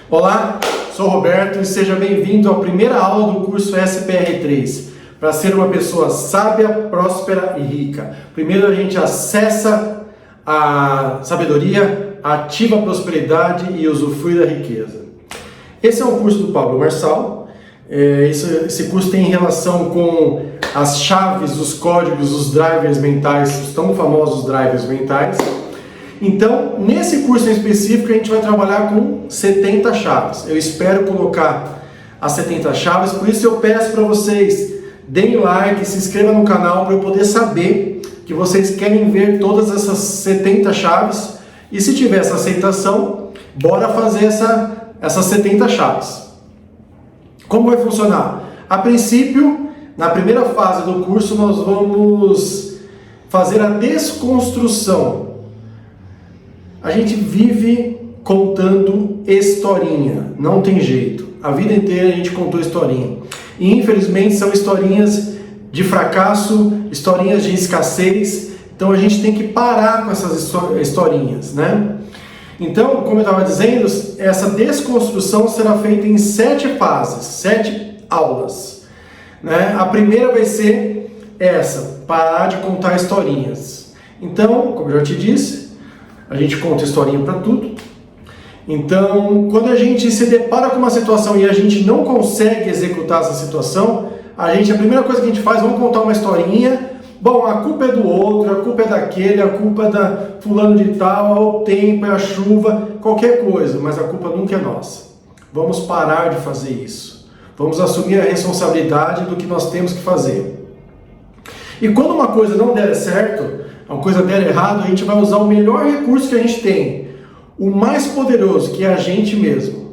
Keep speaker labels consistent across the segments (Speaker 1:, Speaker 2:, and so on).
Speaker 1: Olá, sou Roberto e seja bem-vindo à primeira aula do curso SPR3, para ser uma pessoa sábia, próspera e rica. Primeiro a gente acessa a sabedoria, ativa a prosperidade e usufrui da riqueza. Esse é um curso do Pablo Marçal. Esse curso tem relação com as chaves, os códigos, os drivers mentais, os tão famosos drivers mentais. Então, nesse curso em específico, a gente vai trabalhar com 70 chaves. Eu espero colocar as 70 chaves, por isso eu peço para vocês, deem like, se inscrevam no canal para eu poder saber que vocês querem ver todas essas 70 chaves. E se tiver essa aceitação, bora fazer essas 70 chaves. Como vai funcionar? A princípio, na primeira fase do curso, nós vamos fazer a desconstrução. A gente vive contando historinha, não tem jeito. A vida inteira a gente contou historinha. E infelizmente são historinhas de fracasso, historinhas de escassez. Então a gente tem que parar com essas historinhas, né? Então, como eu estava dizendo, essa desconstrução será feita em 7 fases, 7 aulas, né? A primeira vai ser essa, parar de contar historinhas. Então, como eu já te disse, a gente conta historinha para tudo. Então, quando a gente se depara com uma situação e a gente não consegue executar essa situação, a primeira coisa que a gente faz, vamos contar uma historinha. Bom, a culpa é do outro, a culpa é daquele, a culpa é da fulano de tal, é o tempo, é a chuva, qualquer coisa, mas a culpa nunca é nossa. Vamos parar de fazer isso. Vamos assumir a responsabilidade do que nós temos que fazer. E quando uma coisa não der certo, uma coisa der errado, a gente vai usar o melhor recurso que a gente tem, o mais poderoso, que é a gente mesmo.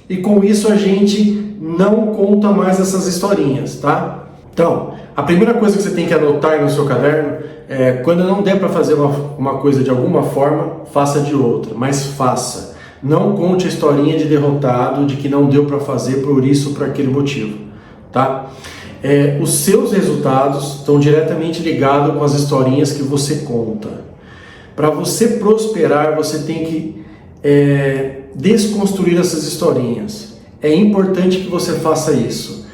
Speaker 1: E com isso a gente não conta mais essas historinhas, tá? Então, a primeira coisa que você tem que anotar no seu caderno é, quando não der para fazer uma coisa de alguma forma, faça de outra, mas faça. Não conte a historinha de derrotado, de que não deu para fazer por isso ou por aquele motivo, tá? Os seus resultados estão diretamente ligados com as historinhas que você conta. Para você prosperar, você tem que desconstruir essas historinhas. É importante que você faça isso.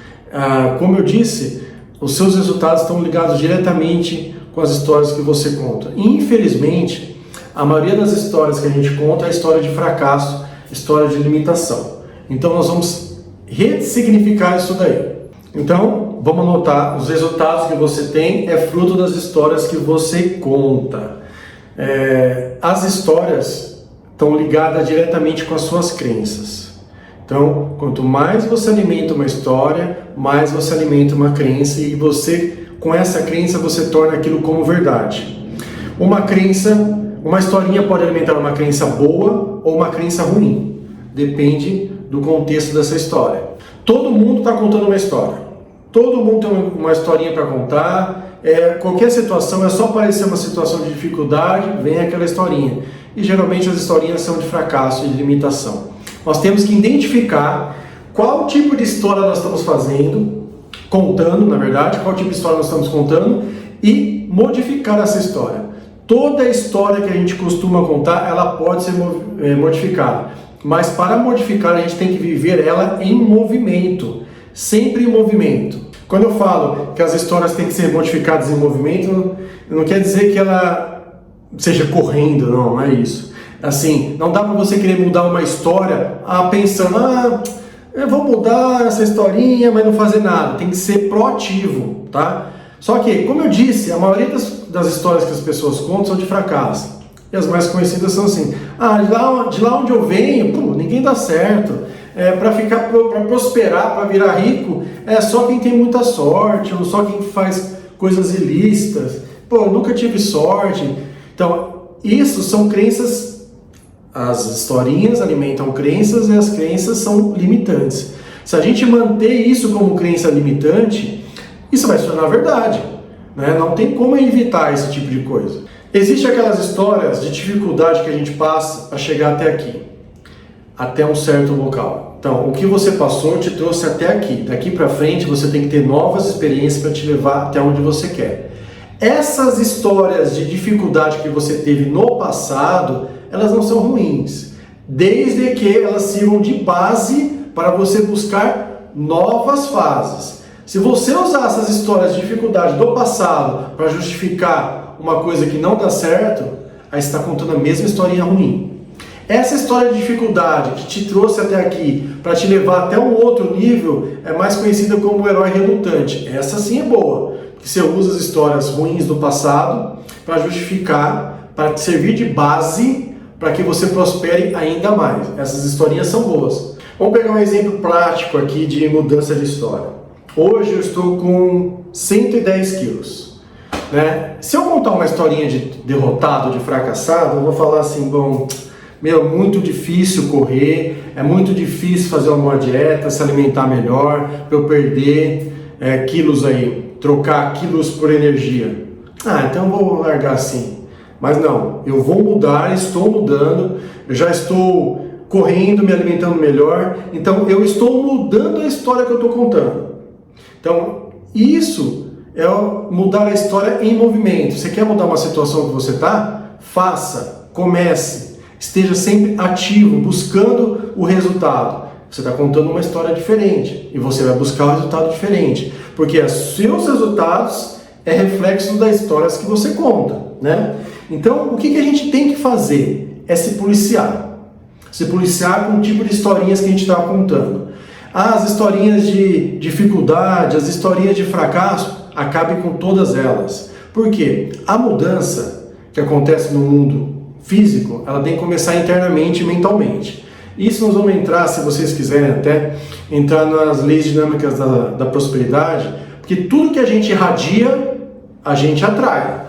Speaker 1: Como eu disse, os seus resultados estão ligados diretamente com as histórias que você conta. Infelizmente, a maioria das histórias que a gente conta é história de fracasso, história de limitação. Então nós vamos ressignificar isso daí. Então, vamos anotar, os resultados que você tem é fruto das histórias que você conta. As histórias estão ligadas diretamente com as suas crenças. Então, quanto mais você alimenta uma história, mais você alimenta uma crença e você, com essa crença, você torna aquilo como verdade. Uma historinha pode alimentar uma crença boa ou uma crença ruim. Depende do contexto dessa história. Todo mundo está contando uma história. Todo mundo tem uma historinha para contar. Qualquer situação, é só aparecer uma situação de dificuldade, vem aquela historinha. E geralmente as historinhas são de fracasso e de limitação. Nós temos que identificar qual tipo de história nós estamos contando, na verdade, qual tipo de história nós estamos contando e modificar essa história. Toda história que a gente costuma contar, ela pode ser modificada. Mas para modificar, a gente tem que viver ela em movimento, sempre em movimento. Quando eu falo que as histórias têm que ser modificadas em movimento, não quer dizer que ela seja correndo, não é isso. Assim, não dá para você querer mudar uma história pensando, eu vou mudar essa historinha, mas não fazer nada. Tem que ser proativo, tá? Só que, como eu disse, a maioria das histórias que as pessoas contam são de fracasso. E as mais conhecidas são assim, de lá onde eu venho, ninguém dá certo. Para prosperar, para virar rico, é só quem tem muita sorte, ou só quem faz coisas ilícitas. Eu nunca tive sorte. Então, isso são crenças. As historinhas alimentam crenças e as crenças são limitantes. Se a gente manter isso como crença limitante, isso vai se tornar verdade, né? Não tem como evitar esse tipo de coisa. Existem aquelas histórias de dificuldade que a gente passa para chegar até aqui, até um certo local. Então, o que você passou te trouxe até aqui. Daqui para frente você tem que ter novas experiências para te levar até onde você quer. Essas histórias de dificuldade que você teve no passado, elas não são ruins. desde que elas sirvam de base para você buscar novas fases. Se você usar essas histórias de dificuldade do passado para justificar uma coisa que não dá certo, aí você está contando a mesma historinha ruim. Essa história de dificuldade que te trouxe até aqui para te levar até um outro nível é mais conhecida como o herói relutante. Essa sim é boa, porque você usa as histórias ruins do passado para justificar, para te servir de base para que você prospere ainda mais. Essas historinhas são boas. Vamos pegar um exemplo prático aqui de mudança de história. Hoje eu estou com 110 quilos. Né? Se eu contar uma historinha de derrotado, de fracassado, eu vou falar assim, bom, muito difícil correr, é muito difícil fazer uma boa dieta, se alimentar melhor, para eu perder quilos aí, trocar quilos por energia. Então eu vou largar assim. Mas não, eu vou mudar, estou mudando, eu já estou correndo, me alimentando melhor, então eu estou mudando a história que eu estou contando. Então, isso é mudar a história em movimento. Você quer mudar uma situação que você está? Faça, comece, esteja sempre ativo, buscando o resultado. Você está contando uma história diferente e você vai buscar um resultado diferente, porque os seus resultados é reflexo das histórias que você conta, né? Então, o que a gente tem que fazer é se policiar. Se policiar com o tipo de historinhas que a gente está contando. As historinhas de dificuldade, as historinhas de fracasso, acabe com todas elas. Por quê? A mudança que acontece no mundo físico, ela tem que começar internamente e mentalmente. Isso nós vamos entrar, se vocês quiserem até, entrar nas leis dinâmicas da prosperidade, porque tudo que a gente irradia, a gente atrai.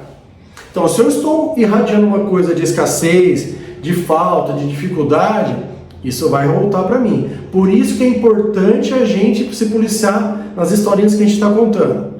Speaker 1: Então, se eu estou irradiando uma coisa de escassez, de falta, de dificuldade, isso vai voltar para mim. Por isso que é importante a gente se policiar nas historinhas que a gente está contando.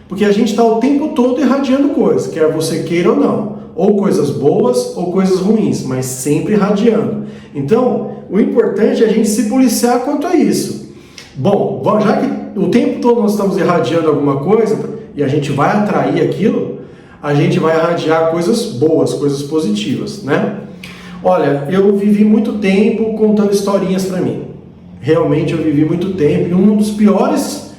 Speaker 1: Porque a gente está o tempo todo irradiando coisas, quer você queira ou não. Ou coisas boas ou coisas ruins, mas sempre irradiando. Então, o importante é a gente se policiar quanto a isso. Bom, já que o tempo todo nós estamos irradiando alguma coisa, e a gente vai atrair aquilo, a gente vai irradiar coisas boas, coisas positivas, né? Olha, eu vivi muito tempo contando historinhas para mim. Realmente eu vivi muito tempo, e um dos piores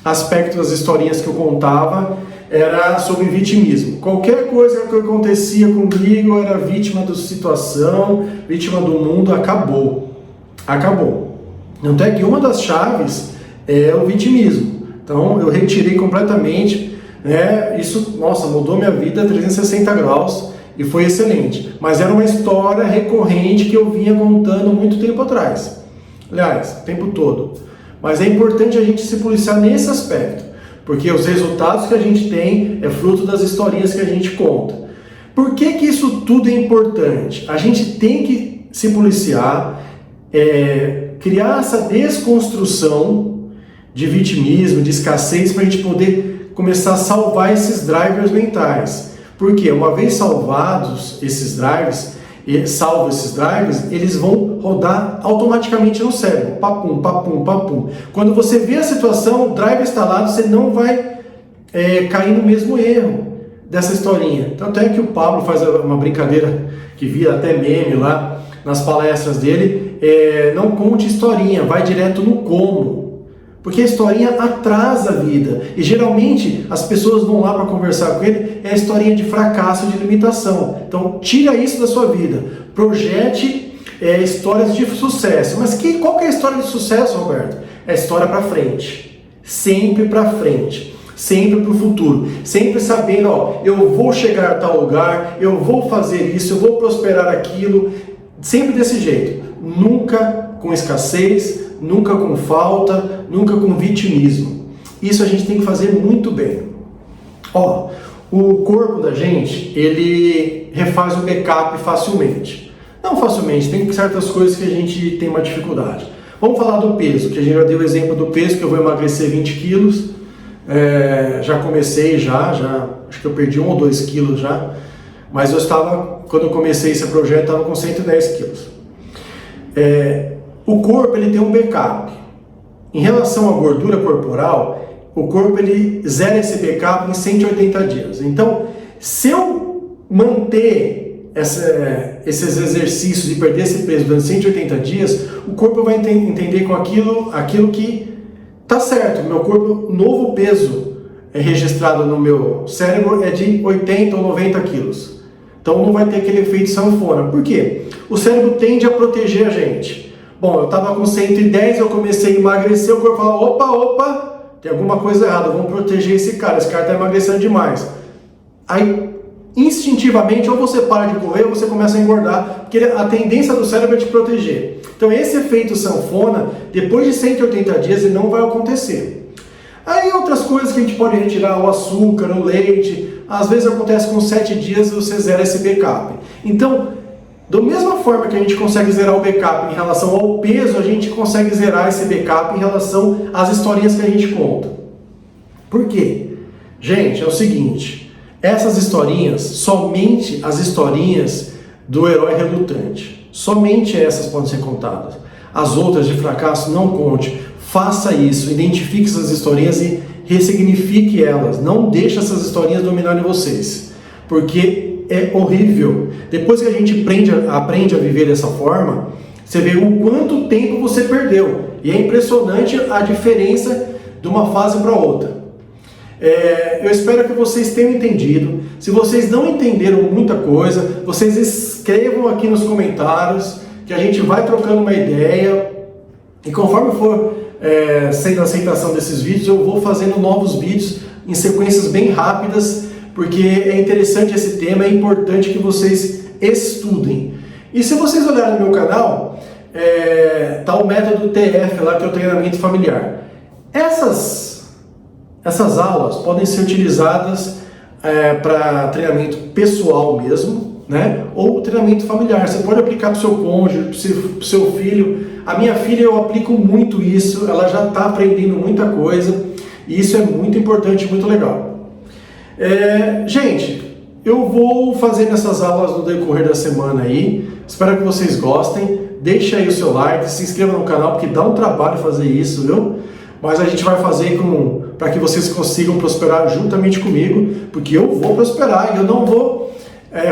Speaker 1: aspectos das historinhas que eu contava era sobre vitimismo. Qualquer coisa que acontecia comigo, eu era vítima da situação, vítima do mundo, acabou. Acabou. Tanto é que uma das chaves é o vitimismo. Então eu retirei completamente, isso, nossa, mudou minha vida 360 graus e foi excelente. Mas era uma história recorrente que eu vinha contando muito tempo atrás. Aliás, o tempo todo. Mas é importante a gente se policiar nesse aspecto, porque os resultados que a gente tem é fruto das historinhas que a gente conta. Por que isso tudo é importante? A gente tem que se policiar, criar essa desconstrução de vitimismo, de escassez, para a gente poder começar a salvar esses drivers mentais. Porque uma vez salvados esses drivers, eles vão rodar automaticamente no cérebro. Papum, papum, papum. Quando você vê a situação, o driver instalado, você não vai cair no mesmo erro dessa historinha. Tanto é que o Pablo faz uma brincadeira que vira até meme lá nas palestras dele. Não conte historinha, vai direto no como. Porque a historinha atrasa a vida. E geralmente as pessoas vão lá para conversar com ele, é a historinha de fracasso e de limitação. Então tira isso da sua vida. Projete histórias de sucesso. Mas qual que é a história de sucesso, Roberto? É a história para frente. Sempre para frente. Sempre para o futuro. Sempre sabendo, eu vou chegar a tal lugar, eu vou fazer isso, eu vou prosperar aquilo. Sempre desse jeito. Nunca com escassez, nunca com falta, nunca com vitimismo. Isso a gente tem que fazer muito bem. O corpo da gente, ele refaz o backup facilmente. Não facilmente, tem certas coisas que a gente tem uma dificuldade. Vamos falar do peso, que a gente já deu o exemplo do peso, que eu vou emagrecer 20 quilos. Já comecei, acho que eu perdi 1 ou 2 quilos já. Mas quando eu comecei esse projeto, eu estava com 110 quilos. O corpo ele tem um backup. Em relação à gordura corporal, o corpo ele zera esse backup em 180 dias. Então, se eu manter esses exercícios e perder esse peso durante 180 dias, o corpo vai entender com aquilo que tá certo. Meu corpo, o novo peso registrado no meu cérebro é de 80 ou 90 quilos. Então não vai ter aquele efeito sanfona. Por quê? O cérebro tende a proteger a gente. Bom, eu estava com 110, eu comecei a emagrecer, o corpo fala, opa, tem alguma coisa errada, vamos proteger esse cara está emagrecendo demais. Aí, instintivamente, ou você para de correr ou você começa a engordar, porque a tendência do cérebro é te proteger. Então esse efeito sanfona, depois de 180 dias, ele não vai acontecer. Aí outras coisas que a gente pode retirar, o açúcar, o leite, às vezes acontece com 7 dias você zera esse backup. Então, da mesma forma que a gente consegue zerar o backup em relação ao peso, a gente consegue zerar esse backup em relação às historinhas que a gente conta. Por quê? Gente, é o seguinte, essas historinhas, somente as historinhas do herói relutante, somente essas podem ser contadas. As outras de fracasso não conte. Faça isso, identifique essas historinhas e ressignifique elas. Não deixe essas historinhas dominarem vocês, porque é horrível. Depois que a gente aprende a viver dessa forma, você vê o quanto tempo você perdeu. E é impressionante a diferença de uma fase para outra. Eu espero que vocês tenham entendido. Se vocês não entenderam muita coisa, vocês escrevam aqui nos comentários, que a gente vai trocando uma ideia. E conforme for sendo a aceitação desses vídeos, eu vou fazendo novos vídeos em sequências bem rápidas, porque é interessante esse tema, é importante que vocês estudem. E se vocês olharem no meu canal, tá o método TF lá, que é o treinamento familiar. Essas aulas podem ser utilizadas para treinamento pessoal mesmo, né? Ou treinamento familiar. Você pode aplicar para o seu cônjuge, para o seu filho. A minha filha, eu aplico muito isso, ela já está aprendendo muita coisa, e isso é muito importante, muito legal. Gente, eu vou fazendo essas aulas no decorrer da semana aí, espero que vocês gostem. Deixe aí o seu like, se inscreva no canal, porque dá um trabalho fazer isso, viu? Mas a gente vai fazer para que vocês consigam prosperar juntamente comigo, porque eu vou prosperar e eu não vou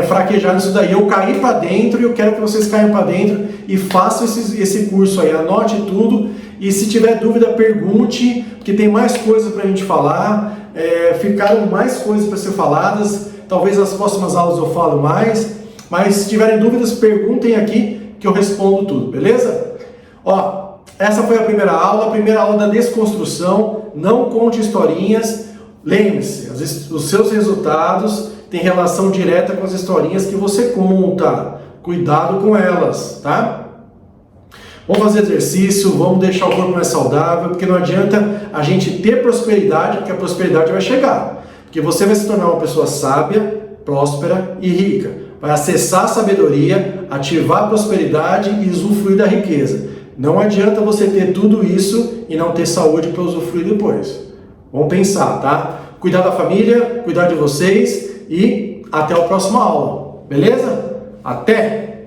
Speaker 1: fraquejar nisso daí. Eu caí para dentro e eu quero que vocês caiam para dentro e façam esse curso aí, anote tudo e se tiver dúvida pergunte, porque tem mais coisas para a gente falar, ficaram mais coisas para ser faladas, talvez nas próximas aulas eu falo mais, mas se tiverem dúvidas perguntem aqui que eu respondo tudo, beleza? Ó, essa foi a primeira aula da desconstrução. Não conte historinhas. Lembre-se, os seus resultados têm relação direta com as historinhas que você conta. Cuidado com elas, tá? Vamos fazer exercício, vamos deixar o corpo mais saudável, porque não adianta a gente ter prosperidade, porque a prosperidade vai chegar. Porque você vai se tornar uma pessoa sábia, próspera e rica. Vai acessar a sabedoria, ativar a prosperidade e usufruir da riqueza. Não adianta você ter tudo isso e não ter saúde para usufruir depois. Vamos pensar, tá? Cuidar da família, cuidar de vocês e até a próxima aula. Beleza? Até!